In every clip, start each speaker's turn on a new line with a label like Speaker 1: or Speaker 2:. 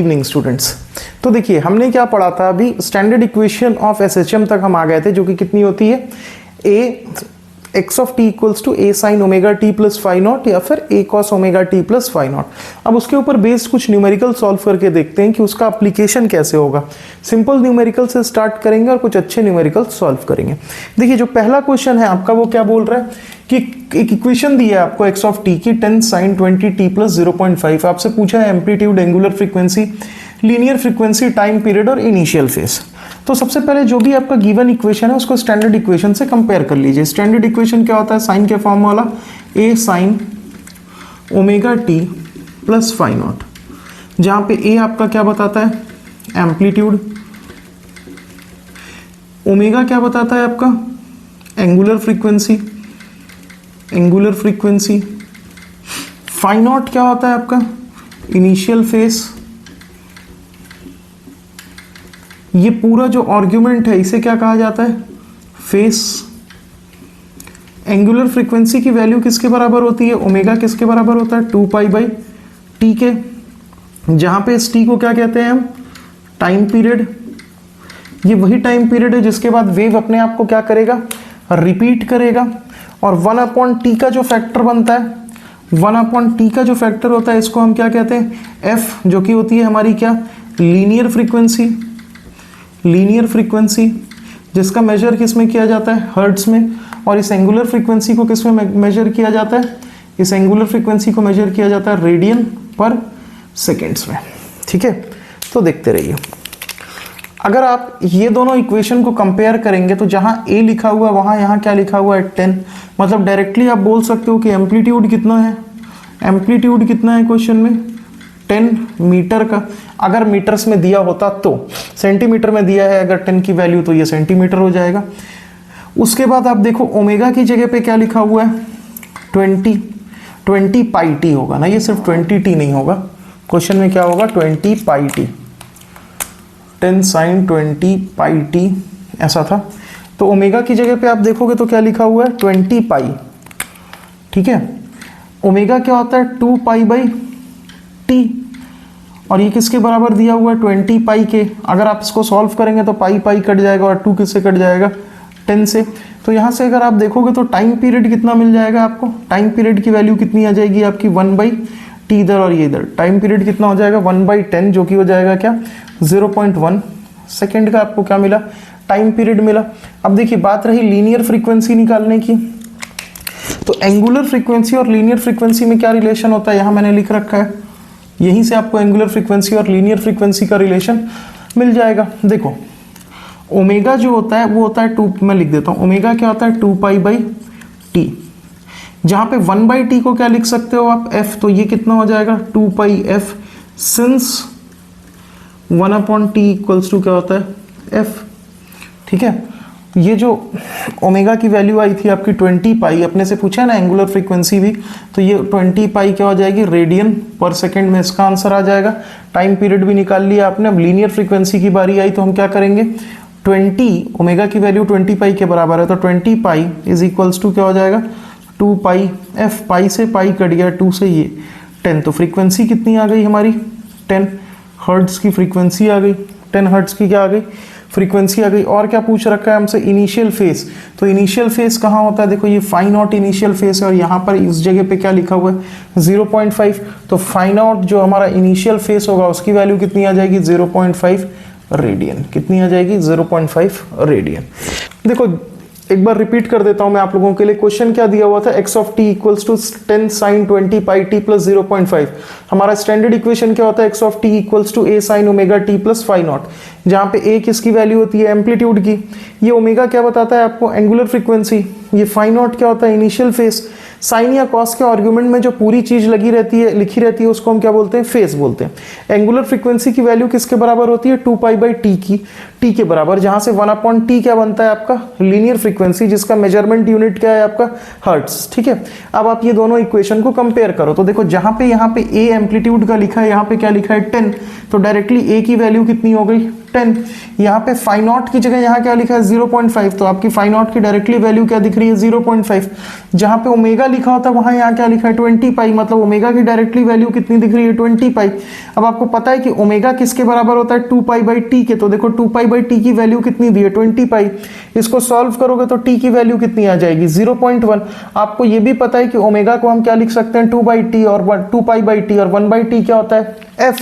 Speaker 1: Evening students. तो देखिए हमने क्या पढ़ा था अभी, स्टैंडर्ड इक्वेशन ऑफ एसएचएम तक हम आ गए थे, जो कि कितनी होती है, A x of t equals to A sine omega t plus five naught या फिर A cos omega t plus five naught. अब उसके ऊपर बेस्ड कुछ न्यूमेरिकल सॉल्व करके देखते हैं कि उसका एप्लीकेशन कैसे होगा। सिंपल न्यूमेरिकल से स्टार्ट करेंगे और कुछ अच्छे न्यूमेरिकल सॉल्व करेंगे। देखिए जो पहला क्वेश्चन है आपका वो क्या बोल रहा है कि एक इक्वेशन दी है आपको एक्स ऑफ टी की 10 साइन 20 टी प्लस 0.5। आपसे पूछा है amplitude, angular frequency, linear frequency, time period और इनिशियल फेज। तो सबसे पहले जो भी आपका गिवन इक्वेशन है उसको स्टैंडर्ड इक्वेशन से कंपेयर कर लीजिए। स्टैंडर्ड इक्वेशन क्या होता है, साइन के फॉर्म वाला A sine omega t plus five naught, जहां पे ए आपका क्या बताता है, एम्पलीट्यूड, ओमेगा क्या बताता है आपका, एंगुलर फ्रीक्वेंसी, फाइव नॉट क्या होता है आपका, इनिशियल फेज। ये पूरा जो आर्ग्यूमेंट है इसे क्या कहा जाता है, फेस। एंगुलर फ्रीक्वेंसी की वैल्यू किसके बराबर होती है, ओमेगा किसके बराबर होता है, 2 पाई बाई टी के, जहां पे इस टी को क्या कहते हैं हम, टाइम पीरियड। ये वही टाइम पीरियड है जिसके बाद वेव अपने आप को क्या करेगा, रिपीट करेगा। और 1/t का जो फैक्टर बनता है, 1/t का जो फैक्टर होता है इसको हम क्या कहते हैं, एफ, जो कि होती है हमारी क्या, लीनियर फ्रीक्वेंसी, जिसका मेजर किस में किया जाता है, हर्ट्ज में। और इस एंगुलर फ्रीक्वेंसी को किस में मेजर किया जाता है, इस एंगुलर फ्रीक्वेंसी को मेजर किया जाता है रेडियन पर सेकेंड्स में। ठीक है, तो देखते रहिए। अगर आप ये दोनों इक्वेशन को कंपेयर करेंगे तो जहां ए लिखा हुआ है वहां यहाँ क्या लिखा हुआ है, 10। मतलब डायरेक्टली आप बोल सकते हो कि एम्पलीट्यूड कितना है, क्वेश्चन में 10 मीटर का। अगर मीटर्स में दिया होता तो, सेंटीमीटर में दिया है अगर 10 की वैल्यू तो ये सेंटीमीटर हो जाएगा। उसके बाद आप देखो ओमेगा की जगह पे क्या लिखा हुआ है, 20 पाई टी होगा ना, ये सिर्फ 20 टी नहीं होगा, क्वेश्चन में क्या होगा, 20 pi T, 10 sine 20 pi T ऐसा था। तो ओमेगा की जगह पे आप देखोगे तो क्या लिखा हुआ है, 20 पाई। ठीक है, ओमेगा क्या होता है, 2 पाई बाई टी, और ये किसके बराबर दिया हुआ है, 20 पाई के। अगर आप इसको सॉल्व करेंगे तो पाई पाई कट जाएगा और 2 किससे कट जाएगा, 10 से। तो यहाँ से अगर आप देखोगे तो टाइम पीरियड कितना मिल जाएगा आपको, टाइम पीरियड की वैल्यू कितनी आ जाएगी आपकी, 1/t इधर और ये इधर, टाइम पीरियड कितना हो जाएगा, 1/10, जो कि हो जाएगा क्या, 0.1 सेकेंड का आपको क्या मिला, टाइम पीरियड मिला। अब देखिए बात रही लीनियर फ्रीक्वेंसी निकालने की, तो एंगुलर फ्रीक्वेंसी और लीनियर फ्रीक्वेंसी में क्या रिलेशन होता है, यहाँ मैंने लिख रखा है, यहीं से आपको एंगुलर फ्रीक्वेंसी और लीनियर फ्रीक्वेंसी का रिलेशन मिल जाएगा। देखो ओमेगा जो होता है वो होता है 2, मैं लिख देता हूँ, ओमेगा क्या होता है 2 पाई बाई टी, जहां पे 1/t को क्या लिख सकते हो आप, f। तो ये कितना हो जाएगा, 2 pi f, since 1/t equals to क्या होता है, f। ठीक है, ये जो ओमेगा की वैल्यू आई थी आपकी 20 पाई, अपने से पूछा है ना एंगुलर फ्रीक्वेंसी भी, तो ये 20 पाई क्या हो जाएगी, रेडियन पर सेकंड में इसका आंसर आ जाएगा। टाइम पीरियड भी निकाल लिया आपने। अब लीनियर फ्रीक्वेंसी की बारी आई तो हम क्या करेंगे, 20, ओमेगा की वैल्यू 20 पाई के बराबर है, तो 20 पाई इज इक्वल्स टू क्या हो जाएगा, 2 पाई एफ, पाई से पाई कट गया, 2 से ये 10। तो फ्रीक्वेंसी कितनी आ गई हमारी, 10 हर्ट्ज की फ्रीक्वेंसी आ गई, 10 हर्ट्ज की क्या आ गई, फ्रीक्वेंसी आ गई। और क्या पूछ रखा है हमसे, इनिशियल फेस। तो इनिशियल फेस कहाँ होता है, देखो ये फाइव नॉट इनिशियल फेस है, और यहाँ पर इस जगह पे क्या लिखा हुआ है, 0.5। तो फाइव नॉट जो हमारा इनिशियल फेस होगा उसकी वैल्यू कितनी आ जाएगी, 0.5 रेडियन। कितनी आ जाएगी, 0.5 रेडियन। देखो एक बार रिपीट कर देता हूं मैं आप लोगों के लिए, क्वेश्चन क्या दिया हुआ था, x of t equals to 10 sine 20 pi t plus 0.5। हमारा स्टैंडर्ड इक्वेशन क्या होता है, x of t equals to A sine omega t plus five naught, जहां पे ए किसकी वैल्यू होती है, एम्पलीट्यूड की। ये ओमेगा क्या बताता है आपको, एंगुलर फ्रीक्वेंसी। ये फाइव नॉट क्या होता है, इनिशियल फेस। साइन या कॉस के आर्गुमेंट में जो पूरी चीज लिखी रहती है उसको हम क्या बोलते हैं, फेस बोलते हैं। एंगुलर फ्रीक्वेंसी की वैल्यू किसके बराबर होती है, 2 पाई बाई टी की, टी के बराबर, जहां से 1/t क्या बनता है आपका, लीनियर फ्रीक्वेंसी, जिसका मेजरमेंट यूनिट क्या है आपका, हर्ट्ज। ठीक है, अब आप ये दोनों इक्वेशन को कंपेयर करो तो देखो जहां पे यहाँ पे ए एम्पलीट्यूड का लिखा है, यहाँ पे क्या लिखा है 10, तो डायरेक्टली ए की वैल्यू कितनी हो गई 10। यहाँ पे फाई नॉट की जगह यहाँ क्या लिखा है 0.5, तो आपकी फाई नॉट की डायरेक्टली वैल्यू क्या दिख रही है 0.5। जहाँ पे ओमेगा लिखा होता है वहाँ यहाँ क्या लिखा है 20 पाई, मतलब ओमेगा की डायरेक्टली वैल्यू कितनी दिख रही है 20 पाई। अब आपको पता है कि ओमेगा किसके बराबर होता है 2 पाई बाई टी के, तो देखो 2 पाई बाई टी की वैल्यू कितनी दी है 20 पाई। इसको सॉल्व करोगे तो टी की वैल्यू कितनी आ जाएगी 0.1। आपको ये भी पता है कि ओमेगा को हम क्या लिख सकते हैं 2 बाई टी और 2 पाई बाई टी, और 1 बाई टी क्या होता है एफ,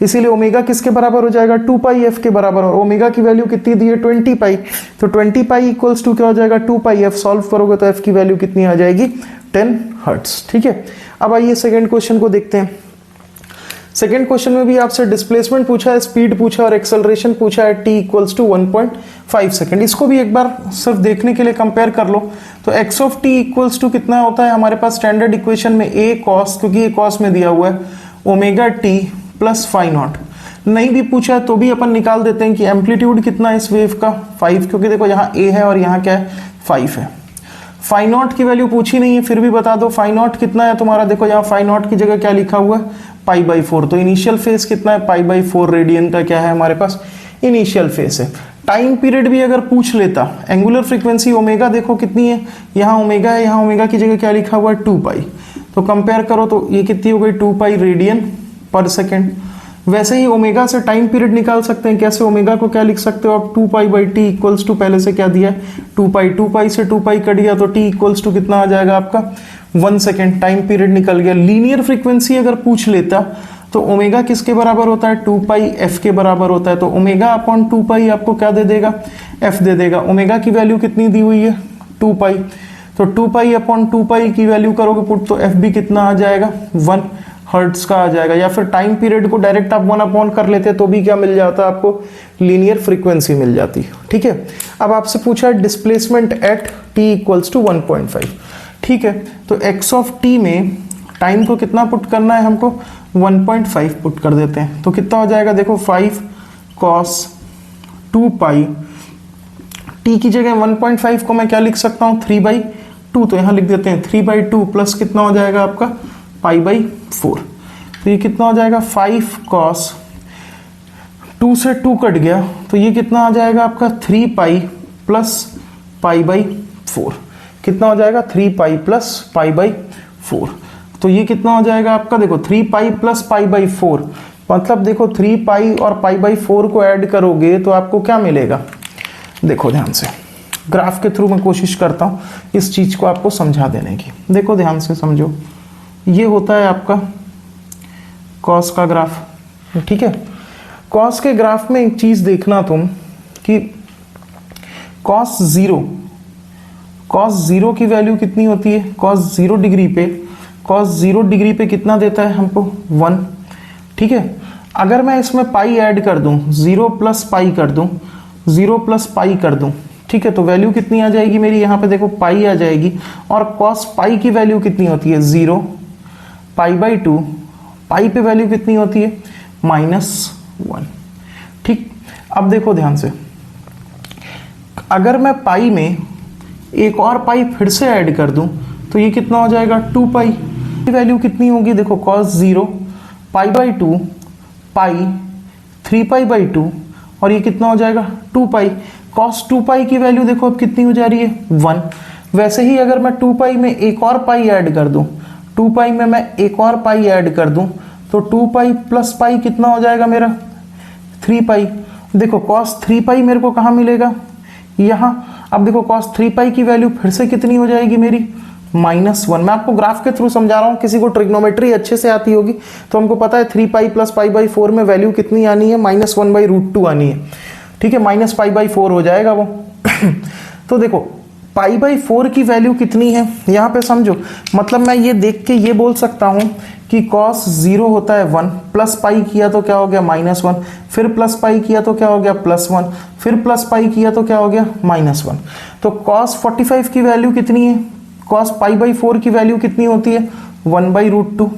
Speaker 1: इसीलिए ओमेगा किसके बराबर हो जाएगा 2 पाई एफ के बराबर, और ओमेगा की वैल्यू कितनी दी है 20 पाई, तो 20 पाई इक्वल्स टू क्या हो जाएगा 2 पाई एफ। सॉल्व करोगे तो एफ की वैल्यू कितनी आ जाएगी 10 हर्ट्ज। ठीक है, अब आइए सेकंड क्वेश्चन को देखते हैं। सेकंड क्वेश्चन में भी आपसे डिस्प्लेसमेंट पूछा है, स्पीड पूछा और एक्सेलरेशन पूछा है t इक्वल्स टू 1.5 सेकंड। इसको भी एक बार सिर्फ देखने के लिए कंपेयर कर लो। तो x of t equals to कितना होता है हमारे पास स्टैंडर्ड इक्वेशन में a cos, क्योंकि ये cos में दिया हुआ है, omega t plus phi naught. नहीं भी पूछा है तो भी अपन निकाल देते हैं कि एम्पलीट्यूड कितना है इस वेव का 5, क्योंकि देखो यहाँ a है और यहाँ क्या है 5 है। फाई नॉट की वैल्यू पूछी नहीं है, फिर भी बता दो फाई नॉट कितना है तुम्हारा। देखो यहाँ फाई नॉट की जगह क्या लिखा हुआ है पाई बाई 4, तो इनिशियल फेस कितना है पाई बाई 4 रेडियन का क्या है हमारे पास इनिशियल फेस है। टाइम पीरियड भी अगर पूछ लेता, एंगुलर फ्रीक्वेंसी ओमेगा देखो कितनी है, यहाँ ओमेगा है, यहाँ ओमेगा की जगह क्या लिखा हुआ है 2 पाई, तो कंपेयर करो तो ये कितनी हो गई 2 पाई रेडियन पर सेकेंड। वैसे ही ओमेगा से टाइम पीरियड निकाल सकते हैं, कैसे ओमेगा को क्या लिख सकते हो आप 2 pi by t equals to पहले से क्या दिया है 2 पाई, 2 पाई से 2 पाई कट गया तो टी इक्वल्स टू कितना आ जाएगा आपका 1 सेकेंड, टाइम पीरियड निकल गया। लीनियर फ्रीक्वेंसी अगर पूछ लेता तो ओमेगा किसके बराबर होता है 2 पाई एफ के बराबर होता है, तो ओमेगा अपॉन 2 पाई आपको क्या दे देगा एफ दे देगा। ओमेगा की वैल्यू कितनी दी हुई है 2 पाई, तो 2 पाई अपॉन 2 पाई की वैल्यू करोगे पुट तो एफ भी कितना आ जाएगा 1 हर्ट्ज का आ जाएगा। या फिर टाइम पीरियड को डायरेक्ट आप 1 अपॉन कर लेते तो भी क्या मिल जाता आपको लीनियर फ्रीक्वेंसी मिल जाती। ठीक है, अब आपसे पूछा है displacement at t equals to 1.5। ठीक है, तो x ऑफ t में टाइम को कितना पुट करना है हमको 1.5 पुट कर देते हैं, तो कितना हो जाएगा देखो 5 cos 2 पाई, t की जगह 1.5 को मैं क्या लिख सकता हूँ 3/2, तो यहाँ लिख देते हैं 3/2 प्लस कितना हो जाएगा आपका पाई बाई 4, तो ये कितना हो जाएगा 5 cos 2 से 2 कट गया तो ये कितना आ जाएगा आपका 3 पाई प्लस पाई बाई 4, कितना हो जाएगा 3 पाई प्लस पाई बाई 4, तो ये कितना हो जाएगा आपका देखो 3 पाई प्लस पाई बाई 4, मतलब देखो 3 पाई और पाई बाई 4 को ऐड करोगे तो आपको क्या मिलेगा। देखो ध्यान से, ग्राफ के थ्रू मैं कोशिश करता हूँ इस चीज को आपको समझा देने की। देखो ध्यान से समझो, ये होता है आपका कॉस का ग्राफ। ठीक है, कॉस के ग्राफ में एक चीज देखना तुम कि कॉस जीरो की वैल्यू कितनी होती है, कॉस 0 डिग्री पे कितना देता है हमको 1। ठीक है, अगर मैं इसमें पाई ऐड कर दूं 0 प्लस पाई कर दूं, ठीक है, तो वैल्यू कितनी आ जाएगी मेरी, यहाँ पे देखो पाई आ जाएगी, और कॉस पाई की वैल्यू कितनी होती है 0, पाई बाई 2, पाई पे वैल्यू कितनी होती है -1। ठीक, अब देखो ध्यान से, अगर मैं पाई में एक और पाई फिर से ऐड कर दूं तो ये कितना हो जाएगा 2 पाई, वैल्यू कितनी होगी देखो cos 0 pi by 2 pi 3 pi by 2, और ये कितना हो जाएगा 2 पाई। cos 2 पाई की वैल्यू देखो अब कितनी हो जा रही है 1। वैसे ही अगर मैं 2 पाई में एक और पाई ऐड कर दूं, 2 पाई में मैं एक और पाई ऐड कर दूं तो 2 पाई प्लस पाई कितना हो जाएगा मेरा 3 पाई। देखो cos 3 पाई मेरे को कहाँ मिलेगा यहाँ। अब देखो cos 3 पाई की वैल्यू फिर से कितनी हो जाएगी मेरी -1। मैं आपको ग्राफ के थ्रू समझा रहा हूँ, किसी को ट्रिग्नोमेट्री अच्छे से आती होगी तो हमको पता है 3 पाई प्लस पाई बाई 4 में वैल्यू कितनी आनी है -1/√2 आनी है। ठीक है, माइनस पाई बाई 4 हो जाएगा वो। तो देखो पाई बाई 4 की वैल्यू कितनी है यहाँ पे समझो, मतलब मैं ये देख के ये बोल सकता हूँ कि cos 0 होता है 1, प्लस पाई किया तो क्या हो गया -1, फिर प्लस पाई किया तो क्या हो गया +1, फिर प्लस पाई किया तो क्या हो गया -1। तो cos 45 की वैल्यू कितनी है, cos पाई बाई 4 की वैल्यू कितनी होती है 1/√2।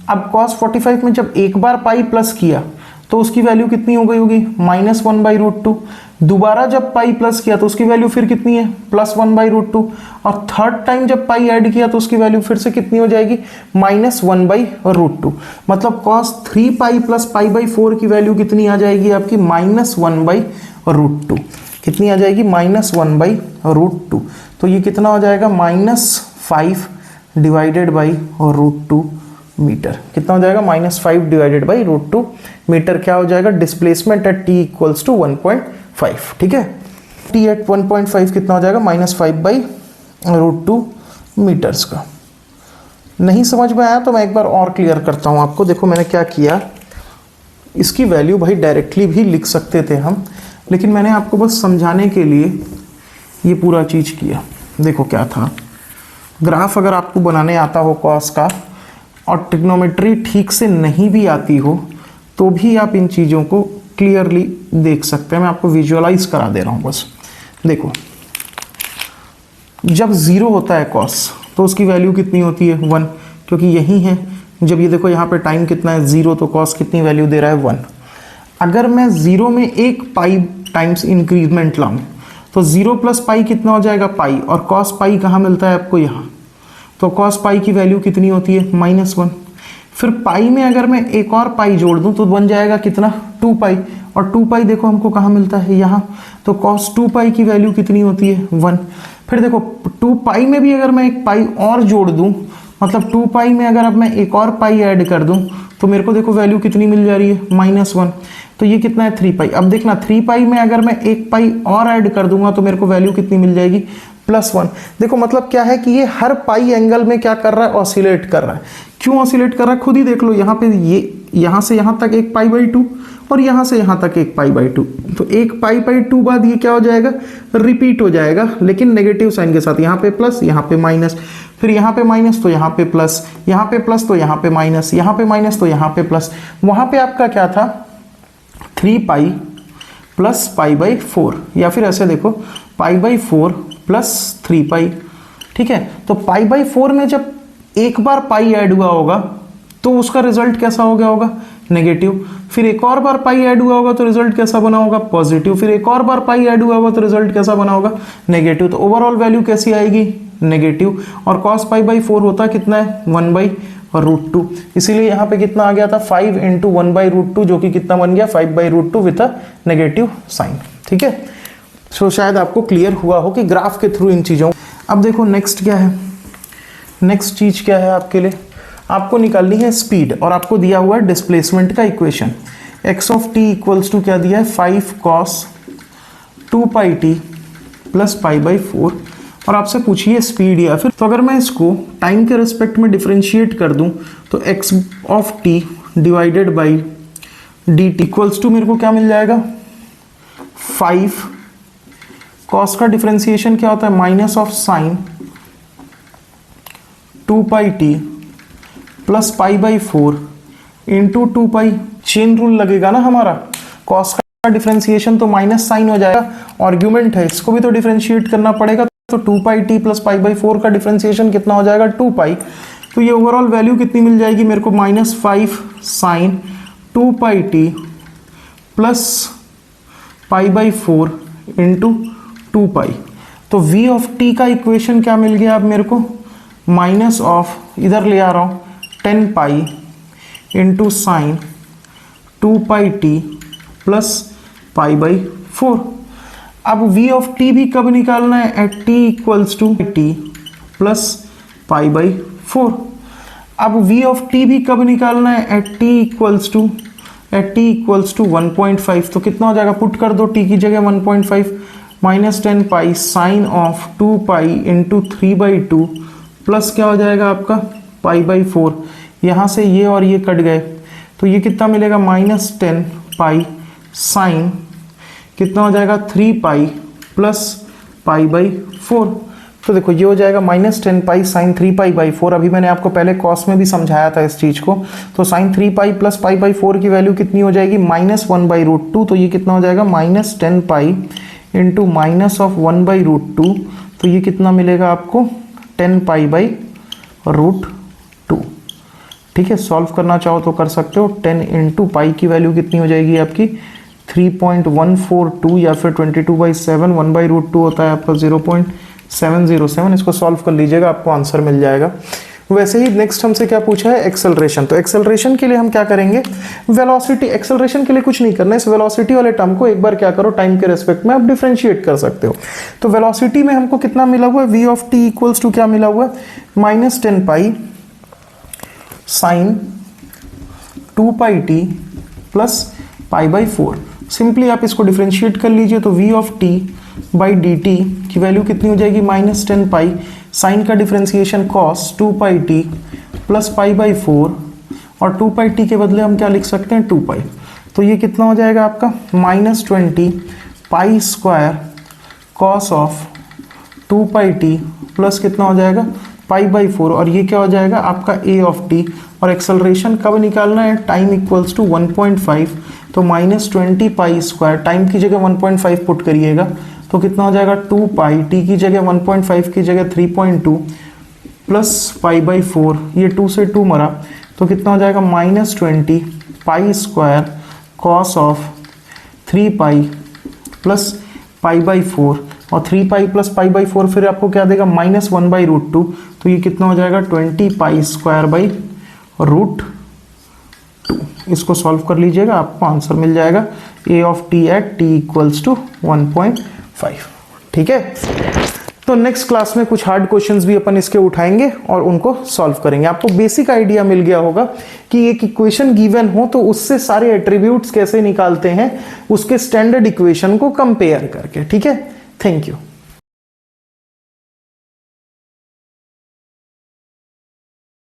Speaker 1: अब cos 45 में जब एक बार पाई प्लस किया तो उसकी वैल्यू कितनी हो गई होगी -1/√2। दोबारा जब पाई प्लस किया तो उसकी वैल्यू फिर कितनी है, +1/√2, और थर्ड टाइम जब पाई ऐड किया तो उसकी वैल्यू फिर से कितनी हो जाएगी, -1/√2। मतलब cos 3 पाई प्लस पाई/4 की वैल्यू कितनी आ जाएगी आपकी, -1/√2। कितनी आ जाएगी, -1/√2। तो ये कितना हो जाएगा, -5 डिवाइडेड बाई √2 मीटर। कितना हो जाएगा, -5 डिवाइडेड बाई √2 मीटर। क्या हो जाएगा, displacement at t equals to 1.5। ठीक है, t एट 1.5 कितना हो जाएगा, -5/√2 मीटर्स का। नहीं समझ में आया तो मैं एक बार और क्लियर करता हूँ आपको। देखो मैंने क्या किया, इसकी वैल्यू भाई डायरेक्टली भी लिख सकते थे हम, लेकिन मैंने आपको बस समझाने के लिए ये पूरा चीज़ किया। देखो क्या था, ग्राफ अगर आपको बनाने आता हो कॉस का और ट्रिग्नोमेट्री ठीक से नहीं भी आती हो तो भी आप इन चीज़ों को क्लियरली देख सकते हैं। मैं आपको विजुअलाइज करा दे रहा हूँ बस। देखो जब 0 होता है कॉस तो उसकी वैल्यू कितनी होती है, 1, क्योंकि यही है। जब ये देखो यहाँ पे टाइम कितना है, 0, तो कॉस कितनी वैल्यू दे रहा है, 1। अगर मैं 0 में एक पाई टाइम्स इंक्रीजमेंट लाऊं तो 0 प्लस पाई कितना हो जाएगा, पाई, और कॉस पाई कहाँ मिलता है आपको, यहाँ। तो कॉस पाई की वैल्यू कितनी होती है, -1। फिर पाई में अगर मैं एक और पाई जोड़ दूं तो बन जाएगा कितना, 2 पाई, और 2 पाई देखो हमको कहाँ मिलता है, यहाँ। तो कॉस 2 पाई की वैल्यू कितनी होती है, 1। फिर देखो 2 पाई में भी अगर मैं एक पाई और जोड़ दूं, मतलब 2 पाई में अगर अब मैं एक और पाई ऐड कर दूं तो मेरे को देखो वैल्यू कितनी मिल जा रही है, -1। तो ये कितना है, 3 पाई। अब देखना 3 पाई में अगर मैं एक पाई और ऐड कर दूंगा तो मेरे को वैल्यू कितनी मिल जाएगी, +1। देखो मतलब क्या है कि ये हर पाई एंगल में क्या कर रहा है, ऑसिलेट कर रहा है। क्यों ऑसिलेट कर रहा है, खुद ही देख लो। यहाँ पे ये यहाँ से यहाँ तक 1 पाई/2 और यहाँ से यहाँ तक 1 पाई/2। तो 1 पाई/2 बाद ये क्या हो जाएगा, रिपीट हो जाएगा, लेकिन नेगेटिव साइन के साथ। यहाँ पे प्लस, यहाँ पे माइनस, फिर यहाँ पे माइनस तो यहाँ पे प्लस, यहाँ पे प्लस तो यहाँ पे माइनस, यहाँ पे माइनस तो यहाँ पे प्लस। वहाँ पे आपका क्या था, 3 पाई प्लस पाई/4, या फिर ऐसे देखो पाई/4 प्लस 3 पाई। ठीक है, तो पाई/4 में जब एक बार पाई ऐड हुआ होगा तो उसका रिजल्ट कैसा हो गया होगा, नेगेटिव। फिर एक और बार पाई ऐड हुआ होगा तो रिजल्ट कैसा बना होगा, पॉजिटिव। फिर एक और बार पाई ऐड हुआ होगा तो रिजल्ट कैसा बना होगा, नेगेटिव। तो ओवरऑल वैल्यू कैसी आएगी, नेगेटिव। और cos पाई/4 होता कितना है, 1/√2। इसीलिए यहाँ पे कितना आ गया था, 5 × 1/√2, जो कि कितना बन गया, 5/√2 विद अ नेगेटिव साइन। ठीक है, सो शायद आपको क्लियर हुआ हो कि ग्राफ के थ्रू इन चीज़ों। अब देखो नेक्स्ट क्या है, नेक्स्ट चीज़ क्या है आपके लिए, आपको निकालनी है स्पीड, और आपको दिया हुआ है डिस्प्लेसमेंट का equation. x of t equals to क्या दिया है, 5 cos 2 पाई t प्लस पाई/4, और आपसे पूछिए स्पीड या फिर। तो अगर मैं इसको टाइम के रिस्पेक्ट में डिफरेंशिएट कर दूं तो x of t divided by dt equals to मेरे को क्या मिल जाएगा, 5 cos का डिफरेंशिएशन क्या होता है, minus of sine 2 pi t plus पाई/4 इंटू 2 पाई। चेन रूल लगेगा ना हमारा, cos का डिफरेंशिएशन तो माइनस साइन हो जाएगा, आर्ग्यूमेंट है, इसको भी तो डिफरेंशिएट करना पड़ेगा। तो 2 पाई t प्लस पाई/4 का डिफरेंशिएशन कितना हो जाएगा, 2 पाई। तो ये ओवरऑल वैल्यू कितनी मिल जाएगी मेरे को, -5 साइन 2 पाई t प्लस पाई/4 इंटू 2 पाई। तो v ऑफ t का इक्वेशन क्या मिल गया अब मेरे को, माइनस ऑफ, इधर ले आ रहा हूँ, 10 pi into sine 2 pi t plus पाई/4। अब v ऑफ t भी कब निकालना है, at t equals to t plus पाई/4। अब v ऑफ t भी कब निकालना है, एट t इक्वल्स टू 1.5। तो कितना हो जाएगा, पुट कर दो t की जगह 1.5, minus 10 pi sign of 2 pi into 3/2 plus क्या हो जाएगा आपका, पाई/4। यहाँ से ये और ये कट गए तो ये कितना मिलेगा, -10 पाई साइन कितना हो जाएगा, 3 पाई प्लस पाई/4। तो देखो ये हो जाएगा -10 पाई साइन 3 पाई/4। अभी मैंने आपको पहले कॉस में भी समझाया था इस चीज़ को। तो साइन 3 पाई प्लस पाई/4 की वैल्यू कितनी हो जाएगी, -1/√2। तो ये कितना हो जाएगा, -10 पाई इंटू माइनस ऑफ 1/√2। तो ये कितना मिलेगा आपको, 10 पाई/√2। ठीक है, सॉल्व करना चाहो तो कर सकते हो। 10 इंटू पाई की वैल्यू कितनी हो जाएगी आपकी, 3.142 या फिर 22/7, 1/√2 होता है आपका 0.707। इसको सॉल्व कर लीजिएगा, आपको आंसर मिल जाएगा। वैसे ही नेक्स्ट हमसे क्या पूछा है, एक्सेलरेशन। तो एक्सेलरेशन के लिए हम क्या करेंगे, वेलोसिटी, एक्सेलरेशन के लिए कुछ नहीं करना है, इस वेलोसिटी वाले टर्म को एक बार क्या करो, टाइम के रेस्पेक्ट में आप डिफरेंशिएट कर सकते हो। तो वेलोसिटी में हमको कितना मिला हुआ है, v of t equals to क्या मिला हुआ है, -10 pi sine 2 pi t plus π/4। Simply आप इसको डिफरेंशिएट कर लीजिए, तो v of t by d t की वैल्यू कितनी हो जाएगी, -10 पाई साइन का differentiation cos 2 pi t plus π/4, और 2 पाई t के बदले हम क्या लिख सकते हैं, 2 पाई। तो ये कितना हो जाएगा आपका, -20 pi square cos of 2 pi t plus कितना हो जाएगा, π/4, और ये क्या हो जाएगा आपका a ऑफ t। और एक्सेलरेशन कब निकालना है, टाइम इक्वल्स टू 1.5, तो -20 पाई स्क्वायर, टाइम की जगह 1.5 पुट करिएगा, तो कितना हो जाएगा 2 पाई, t की जगह 1.5 की जगह 3.2 प्लस π/4, ये 2 से 2 मरा, तो कितना हो जाएगा -20 pi square cos of 3 pi plus π/4, और 3 पाई प्लस π/4 फिर आपको क्या देगा, -1/√2, तो ये कितना हो जाएगा 20 पाई स्क्वायर बाई √2। इसको सॉल्व कर लीजिएगा, आपको आंसर मिल जाएगा a of t at t equals to 1.5। ठीक है, तो नेक्स्ट क्लास में कुछ हार्ड क्वेश्चंस भी अपन इसके उठाएंगे और उनको सॉल्व करेंगे। आपको बेसिक आइडिया मिल गया होगा कि एक इक्वेशन गिवन हो तो उससे सारे एट्रीब्यूट्स कैसे निकालते हैं, उसके स्टैंडर्ड इक्वेशन को कंपेयर करके। ठीक है, थैंक यू।